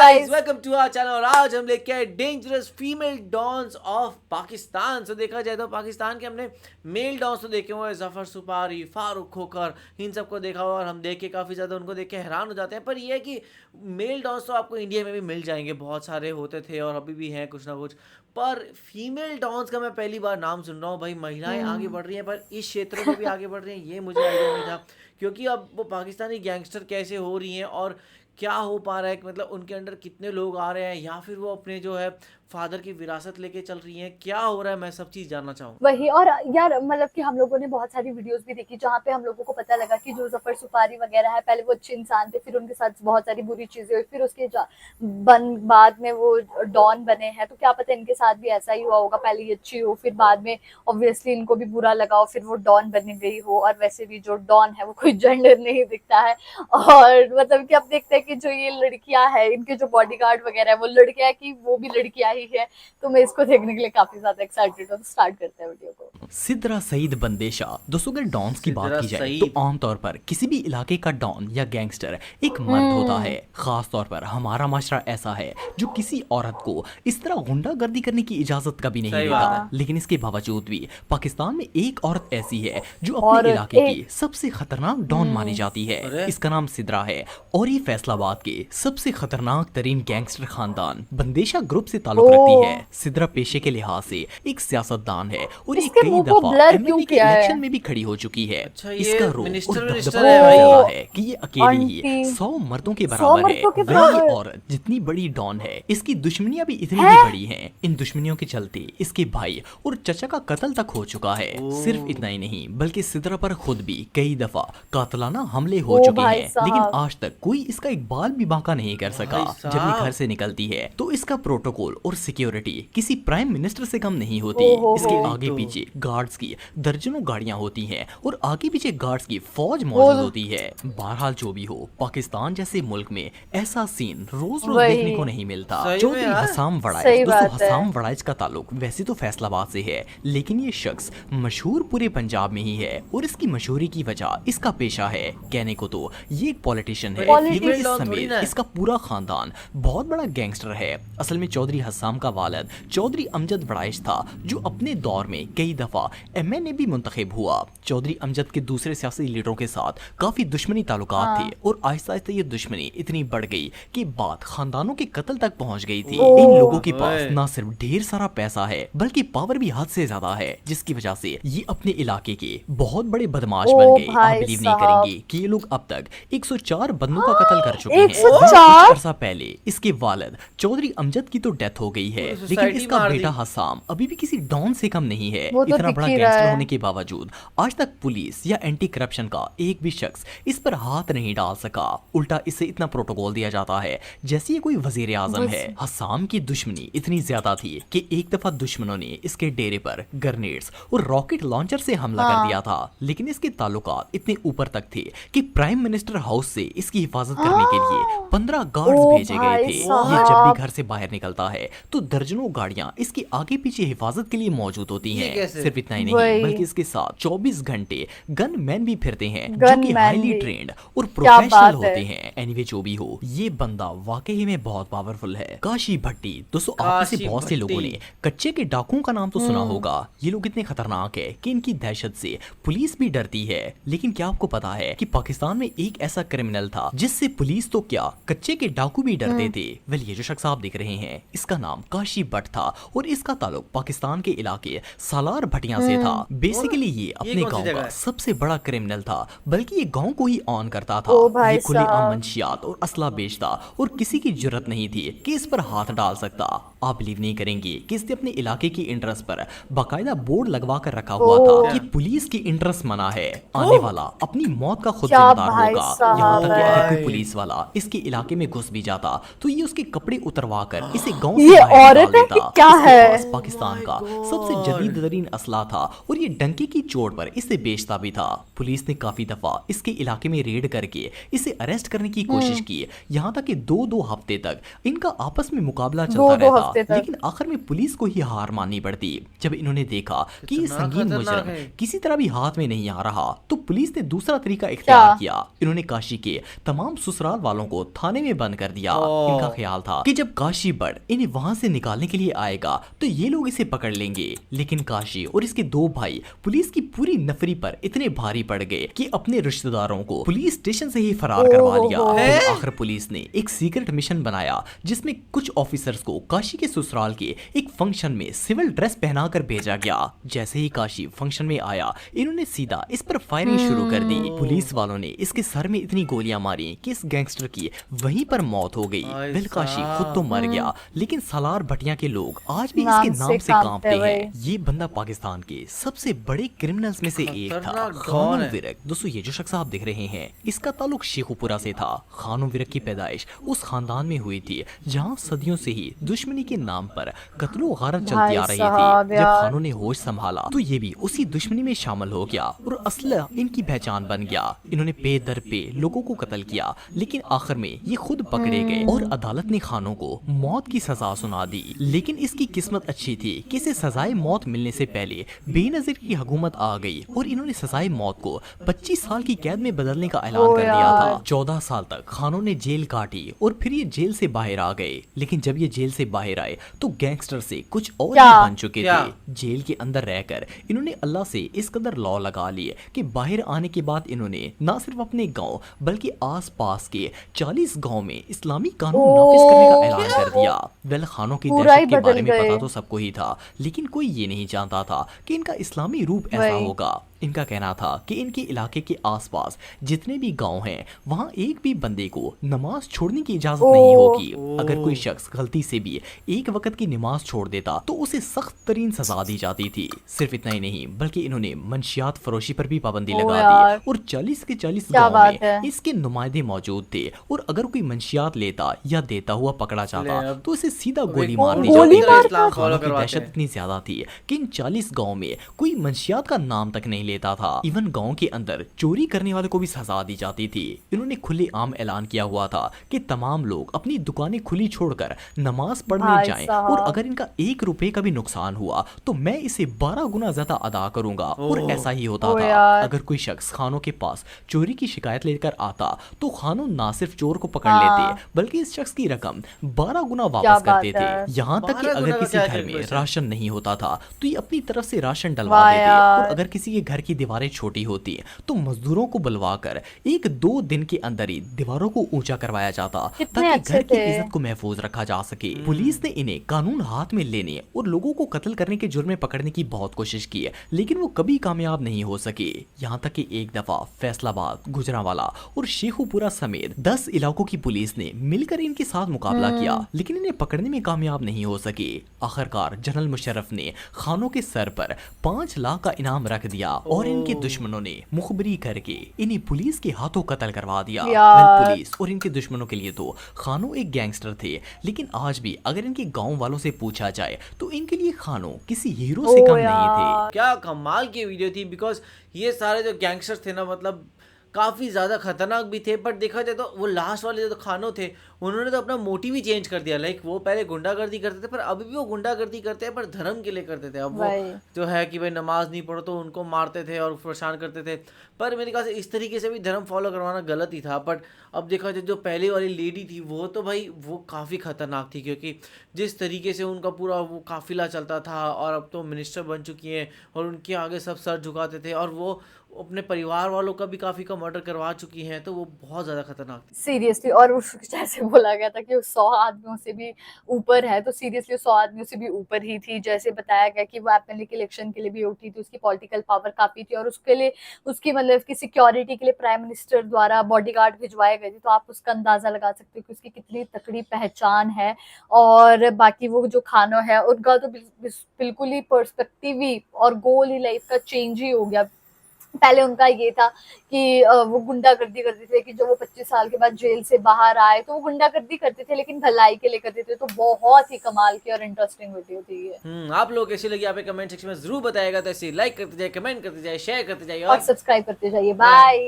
Guys, welcome to our channel. और आज हम लेके आए dangerous female dons of Pakistan. तो देखा जाए तो पाकिस्तान के हमने मेल डॉन्स तो देखे हुए हैं, जफर सुपारी, फारूक खोखर, इन सबको देखा हुआ और हम देख के काफ़ी ज़्यादा उनको देख के हैरान हो जाते हैं। पर यह है कि मेल डॉन्स तो आपको इंडिया में भी मिल जाएंगे, बहुत सारे होते थे और अभी भी हैं कुछ ना कुछ। पर फीमेल डॉन्स का मैं पहली बार नाम सुन रहा हूँ। भाई महिलाएं आगे बढ़ रही हैं, पर इस क्षेत्र में भी आगे बढ़ रही हैं, ये मुझे आइडिया नहीं था। क्योंकि अब वो पाकिस्तानी गैंगस्टर कैसे हो रही हैं और क्या हो पा रहा है, मतलब उनके अंडर कितने लोग आ रहे हैं, या फिर वो अपने जो है फादर की विरासत लेके चल रही हैं, क्या हो रहा है, मैं सब चीज़ जानना चाहूँ। वही। और यार मतलब कि हम लोगों ने बहुत सारी वीडियोस भी देखी जहाँ पे हम लोगों को पता लगा कि जो जफर सुपारी वगैरह है, पहले वो अच्छे इंसान थे, फिर उनके साथ बहुत सारी बुरी चीजें हुई, फिर उसके बाद में वो डॉन बने हैं। तो क्या पता इनके साथ भी ऐसा ही हुआ होगा, पहले ये अच्छी हो, फिर बाद में ऑब्वियसली इनको भी बुरा लगा हो, फिर वो डॉन बन गई हो। और वैसे भी जो डॉन है वो कोई जेंडर नहीं दिखता है। और मतलब कि अब देखते हैं कि जो ये लड़कियां है, इनके जो बॉडीगार्ड वगैरह है वो लड़कियां है कि वो भी लड़कियां ही है। तो मैं इसको देखने के लिए काफी ज्यादा एक्साइटेड हूँ। तो स्टार्ट करते हैं वीडियो को। सिद्रा सईद बंदेशा। दोस्तों अगर डॉन्स की बात सिद्रा की जाए तो सईद। आमतौर पर किसी भी इलाके का डॉन या गैंगस्टर एक मर्द होता है। खास तौर पर हमारा माशरा ऐसा है जो किसी औरत को इस तरह गुंडागर्दी करने की इजाजत कभी नहीं सही बात देता। है। लेकिन इसके बावजूद भी पाकिस्तान में एक औरत ऐसी है जो अपने और इलाके की एक सबसे खतरनाक डॉन मानी जाती है। अरे। इसका नाम सिद्रा है और ये फैसलाबाद के सबसे खतरनाक तरीन गैंगस्टर खानदान बंदेशा ग्रुप से ताल्लुक रखती है। सिद्रा पेशे के लिहाज से एक सियासतदान है और ये इसके कई मुंह को दफा ब्लर एमएलए क्यों के किया है? इलेक्शन में भी खड़ी हो चुकी है। अच्छा, ये इसका रोब मिनिस्टर और विनिस्टर दबदबा है इतना भाई। ज्यादा है कि ये अकेले ही आंटी 100 मर्दों के 100 बराबर है। मर्दों के वही बराबर औरत जितनी बड़ी डॉन है, इसकी दुश्मनियां भी इतनी है? ही बड़ी हैं। इन दुश्मनियों के चलते इसके भाई और चचा का कत्ल तक हो चुका है। सिर्फ इतना ही नहीं बल्कि सिद्रा पर खुद भी कई दफा कातलाना हमले हो ओ चुके भाई हैं, लेकिन साहब। आज तक कोई इसका एक बाल भी बांका नहीं कर सका। भाई जब ये घर साहब। से निकलती है तो इसका प्रोटोकॉल और सिक्योरिटी किसी प्राइम मिनिस्टर से कम नहीं होती। ओहो इसके हो। आगे तो। पीछे गार्ड्स की दर्जनों गाड़ियां होती हैं और आगे पीछे गार्ड्स की फौज मौजूद होती है। बहरहाल जो भी हो, पाकिस्तान जैसे मुल्क में ऐसा सीन रोज रोज वही। देखने को नहीं मिलता। सही में चौधरी यार। हसाम वड़ाइच, सही दोस्तों बात है। हसाम वड़ाइच का ताल्लुक वैसे तो फैसलाबाद से है, लेकिन ये शख्स मशहूर पूरे पंजाब में ही है और इसकी मशहूरी की वजह इसका पेशा है। कहने को तो ये एक पॉलिटिशियन है, पर ये लेकिन female इस डॉन थोड़ी समेत ना है। इसका पूरा खानदान बहुत बड़ा गैंगस्टर है। असल में चौधरी हसाम का वालिद चौधरी अमजद वड़ाइच था, जो अपने दौर में कई दफा एमएनए भी मुंतखब हुआ। चौधरी अमजद के दूसरे सियासी लीडरों के साथ काफी दुश्मनी ताल्लुकात थे और आहिस्ता आहिस्ता ये दुश्मनी इतनी बढ़ गई कि बात खानदानों के कत्ल तक पहुंच गई थी। ओह। इन लोगों के पास ओए। ना सिर्फ ढेर सारा पैसा है बल्कि पावर भी हद से ज्यादा है, जिसकी वजह से ये अपने इलाके के बहुत बड़े बदमाश ओ बन गए। आप भाई बिलीव नहीं साहब। करेंगे कि ये लोग अब तक 104 बंदों का कत्ल कर चुके हैं। 104? कुछ अरसा पहले इसके वालिद चौधरी अमजद की तो डेथ हो गई है, पूरी लेकिन सोसाइटी इसका मार बेटा दी। हसाम अभी भी किसी डॉन से कम नहीं है। वो तो इतना दिख बड़ा ही रहा गैंगस्टर है। होने के बावजूद आज तक पुलिस या एंटी करप्शन का एक भी शख्स इस पर हाथ नहीं डाल सका। उल्टा इसे इतना प्रोटोकॉल दिया जाता है जैसे ये कोई वजीर आजम है। हसाम की दुश्मनी इतनी ज्यादा थी कि एक दफा दुश्मनों ने इसके डेरे पर ग्रेनेड्स और रॉकेट लॉन्चर से हमला कर दिया था। लेकिन इसके ताल्लुकात इतने ऊपर तक थे कि प्राइम मिनिस्टर हाउस से इसकी हिफाजत करने के लिए 15 गार्ड्स ओ भेजे गए भाई थे। ये साहब। जब भी घर से बाहर निकलता है तो दर्जनों गाड़ियां इसके आगे पीछे हिफाजत के लिए मौजूद होती ये हैं। कैसे? सिर्फ इतना ही नहीं वही। बल्कि इसके साथ 24 घंटे गन मैन भी फिरते हैं, जो गन कि मैन हाईली भी। ट्रेंड और क्या प्रोफेशनल बात है। होते हैं। एनीवे जो भी हो, ये बंदा वाकई में बहुत पावरफुल है। काशी भट्टी। दोस्तों आप में से काशी बहुत से लोगों ने भट्टी। कच्चे के डाकुओं का नाम तो सुना होगा। ये लोग इतने खतरनाक है कि इनकी दहशत से पुलिस भी डरती है। लेकिन क्या आपको पता है कि पाकिस्तान में एक ऐसा क्रिमिनल था जिससे पुलिस तो क्या, कच्चे के डाकू भी डरते थे। वेल, ये जो शख्स आप देख रहे हैं इसका नाम काशी भट्ट था और इसका ताल्लुक पाकिस्तान के इलाके सालार भटिया से था। बेसिकली ये अपने कौन सी गांव जगह का है? सबसे बड़ा क्रिमिनल था, बल्कि ये गांव को ही ऑन करता था। ओ भाई ये खुलेआम साहब। मंशियात और असला बेचता और किसी की जरूरत नहीं थी कि इस पर हाथ डाल सकता। आप बिलीव नहीं करेंगे कि इसने अपने इलाके की इंट्रेस्ट पर बाकायदा बोर्ड लगवा कर रखा हुआ था कि पुलिस की इंट्रेस्ट मना है, आने वाला अपनी मौत का खुद क्या जिम्मेदार भाई होगा। साहब यहाँ तक कि अगर कोई है। पुलिस वाला इसके इलाके में घुस भी जाता तो ये उसके कपड़े उतरवा कर इसे गांव से ये बाहर निकाल औरत है कि देता। क्या इसके है? पास पाकिस्तान का सबसे जदीद तरीन असला असला था और ये डंके की चोट पर इसे बेचता भी था। पुलिस ने काफी दफा इसके इलाके में रेड करके इसे अरेस्ट करने की कोशिश की, यहाँ तक कि 2-2 हफ्ते तक इनका आपस में मुकाबला चलता 2-2 हफ्ते रहता, तक। लेकिन आखिर में पुलिस को ही हार माननी पड़ती। जब इन्होंने देखा कि ये कितना संगीन खतरनाक मुजरिम है। किसी तरह भी हाथ में नहीं आ रहा, तो पुलिस ने दूसरा तरीका इख्तियार किया। इन्होंने काशी के तमाम ससुराल वालों को थाने में बंद कर दिया। ओह। इनका ख्याल था कि जब काशी बड़ इन्हें वहां से निकालने के लिए आएगा तो ये लोग इसे पकड़ लेंगे, लेकिन काशी और इसके 2 भाई पुलिस की पूरी नफरी पर इतने भारी पड़ गए कि अपने रिश्तेदारों को पुलिस स्टेशन से ही फरार करवा लिया। ओहो। फिर आखिर पुलिस ने एक सीक्रेट मिशन बनाया जिसमें कुछ ऑफिसर्स को काशी के ससुराल के एक फंक्शन में सिविल ड्रेस पहनाकर भेजा गया। जैसे ही काशी फंक्शन में आया, इन्होंने सीधा इस पर फायरिंग शुरू कर दी। पुलिस वालों ने इसके सर में इतनी गोलियां मारी कि इस गैंगस्टर की वहीं पर मौत हो गई। भाई बिल काशी खुद तो मर गया, लेकिन सालार भटिया के लोग आज भी नाम इसके से नाम से कांपते कांपते हुए। हैं। ये बंदा पाकिस्तान के सबसे बड़े क्रिमिनल्स में से एक था, खतरनाक डॉन खानू है। विरक। दोस्तों, ये जो शख्स आप देख रहे हैं, इसका ताल्लुक शेखुपुरा से था। खानू विरक की पैदाइश उस खानदान में हुई थी जहां सदियों से ही दुश्मनी के नाम पर कत्लो गारत चलती भाई आ रही साहब थी। जब यार। खानू ने होश संभाला तो ये भी उसी दुश्मनी में शामिल हो गया और असला इनकी पहचान बन गया। इन्होंने पे दर पे लोगों को कत्ल किया, लेकिन आखिर में ये खुद पकड़े गए और अदालत ने खानों को मौत की सजा सुना दी। लेकिन इसकी किस्मत अच्छी थी कि इसे सजाए मौत मिलने से पहले बेनजीर की हुकूमत आ गई और इन्होंने सजाए मौत को 25 साल की कैद में बदलने का ऐलान ओ कर दिया यार। था। 14 साल तक खानों ने जेल काटी और फिर ये जेल से बाहर आ गए। लेकिन जब ये जेल से बाहर आए तो गैंगस्टर से कुछ और क्या? ही बन चुके क्या? थे। जेल के अंदर रहकर इन्होंने अल्लाह से इस कदर लौ लगा लिए कि बाहर आने के बाद इन्होंने न सिर्फ अपने गांव बल्कि आस-पास के 40 गांव में इस्लामी कानून नाफिज करने का ऐलान कर दिया। वेल, खानों की पूरा ही दहशत के बारे बदल में पता गए। तो सबको ही था, लेकिन कोई ये नहीं जानता था कि इनका इस्लामी रूप ऐसा वही। होगा। इनका कहना था कि इनके इलाके के आसपास जितने भी गांव हैं, वहां एक भी बंदे को नमाज छोड़ने की इजाजत नहीं होगी। अगर कोई शख्स गलती से भी एक वक्त की नमाज छोड़ देता तो उसे सख्त तरीन सजा दी जाती थी। सिर्फ इतना ही नहीं, बल्कि इन्होंने मंशियात फरोशी पर भी पाबंदी ओ लगा यार। दी और 40 के 40 क्या गांव बात में है। इसके नुमाइंदे मौजूद थे और अगर कोई मंशियात लेता या देता हुआ पकड़ा जाता अब- तो इसे सीधा अब गोली एक मार दी गोली जाती मारता? थी। इस्लाम खानों फॉलो की करवाते दहशत हैं। इतनी ज्यादा थी कि इन 40 गांव में कोई मंशियात का नाम तक नहीं लेता था। इवन गांव के अंदर चोरी करने वाले को भी सजा दी जाती थी। इन्होंने खुले आम ऐलान किया हुआ था कि तमाम लोग अपनी दुकानें खुली छोड़कर नमाज पढ़ने भाई जाएं साहब। और अगर इनका 1 रुपए का भी नुकसान हुआ तो मैं इसे 12 गुना ज्यादा अदा करूंगा। और ओह। ऐसा ही होता ओ था। यार। अगर कोई शख्स खानों के पास चोरी की शिकायत लेकर आता तो खानों ना सिर्फ चोर को पकड़ हाँ। लेते बल्कि इस शख्स की रकम 12 गुना क्या वापस बात करते है। थे। यहाँ तक कि 12 गुना अगर का किसी क्या घर में कैलकुलेशन? राशन नहीं होता था तो ये अपनी तरफ से राशन डलवा वाह देते। यार। और अगर किसी के घर की दीवारें छोटी होती तो मजदूरों को बुलवाकर 1-2 दिन के अंदर ही दीवारों को ऊंचा करवाया जाता कितने ताकि अच्छे घर की थे। इज्जत को महफूज रखा जा सके। पुलिस ने इन्हें कानून हाथ में लेने और लोगों को कत्ल करने के जुर्म में पकड़ने की बहुत कोशिश की, लेकिन वो कभी कामयाब नहीं हो सके। यहाँ तक कि एक दफा फैसलाबाद, गुजरांवाला और शेखुपुरा समेत 10 इलाकों की पुलिस ने मिलकर इनके साथ मुकाबला किया, लेकिन इन्हें पकड़ने में कामयाब नहीं हो सके। आखिरकार जनरल मुशर्रफ ने खानों के सर पर 5 लाख का इनाम रख दिया और इनके दुश्मनों ने मुखबरी करके इन्हें पुलिस के हाथों कत्ल करवा दिया। यार। वेल, पुलिस और इनके दुश्मनों के लिए तो खानों एक गैंगस्टर थे, लेकिन आज भी अगर इनके गांव वालों से पूछा जाए तो इनके लिए खानों किसी हीरो से ओ कम नहीं यार। थे। क्या कमाल की वीडियो थी। बिकॉज ये सारे जो गैंगस्टर्स थे ना, मतलब काफ़ी ज़्यादा खतरनाक भी थे। बट देखा जाए तो वो लास्ट वाले जो खानों थे, उन्होंने तो अपना मोटिव ही चेंज कर दिया। लाइक वो पहले गुंडागर्दी करते थे, पर अभी भी वो गुंडागर्दी करते हैं, पर धर्म के लिए करते थे। अब वो वही। जो है कि भाई नमाज नहीं पढ़ो तो उनको मारते थे और परेशान करते थे। पर मेरे ख्याल से इस तरीके से भी धर्म फॉलो करवाना गलत ही था। बट अब देखा जाए जो पहले वाली लेडी थी वो तो भाई वो काफ़ी खतरनाक थी, क्योंकि जिस तरीके से उनका पूरा वो काफिला चलता था, और अब तो मिनिस्टर बन चुकी हैं और उनके आगे सब सर झुकाते थे, और वो अपने परिवार वालों का भी काफ़ी का मर्डर करवा चुकी हैं। तो वो बहुत ज़्यादा खतरनाक थी। सीरियसली। और उस जैसे बोला गया था कि वो 100 आदमियों से भी ऊपर है, तो सीरियसली 100 आदमियों से भी ऊपर ही थी। जैसे बताया गया कि वो एमएलए के इलेक्शन के लिए भी उठी थी, उसकी पॉलिटिकल पावर काफी थी, और उसके लिए उसकी मतलब की सिक्योरिटी के लिए प्राइम मिनिस्टर द्वारा बॉडीगार्ड भिजवाए गए थे। तो आप उसका अंदाजा लगा सकते हो कि उसकी कितनी तकड़ी पहचान है। और बाकी वो जो खाना है उनका तो बिल्कुल ही पर्सपेक्टिव ही और गोल ही लाइफ का चेंज ही हो गया। पहले उनका ये था कि वो गुंडागर्दी करते थे, कि जब वो 25 साल के बाद जेल से बाहर आए तो वो गुंडागर्दी करते थे लेकिन भलाई के लिए करते थे। तो बहुत ही कमाल की और इंटरेस्टिंग वीडियो थी ये। आप लोग कैसी लगी, आप कमेंट सेक्शन में जरूर बताएगा। तो ऐसे लाइक करते जाए, कमेंट करते जाए, शेयर करते जाइए और और सब्सक्राइब करते जाइए। बाय। बाय।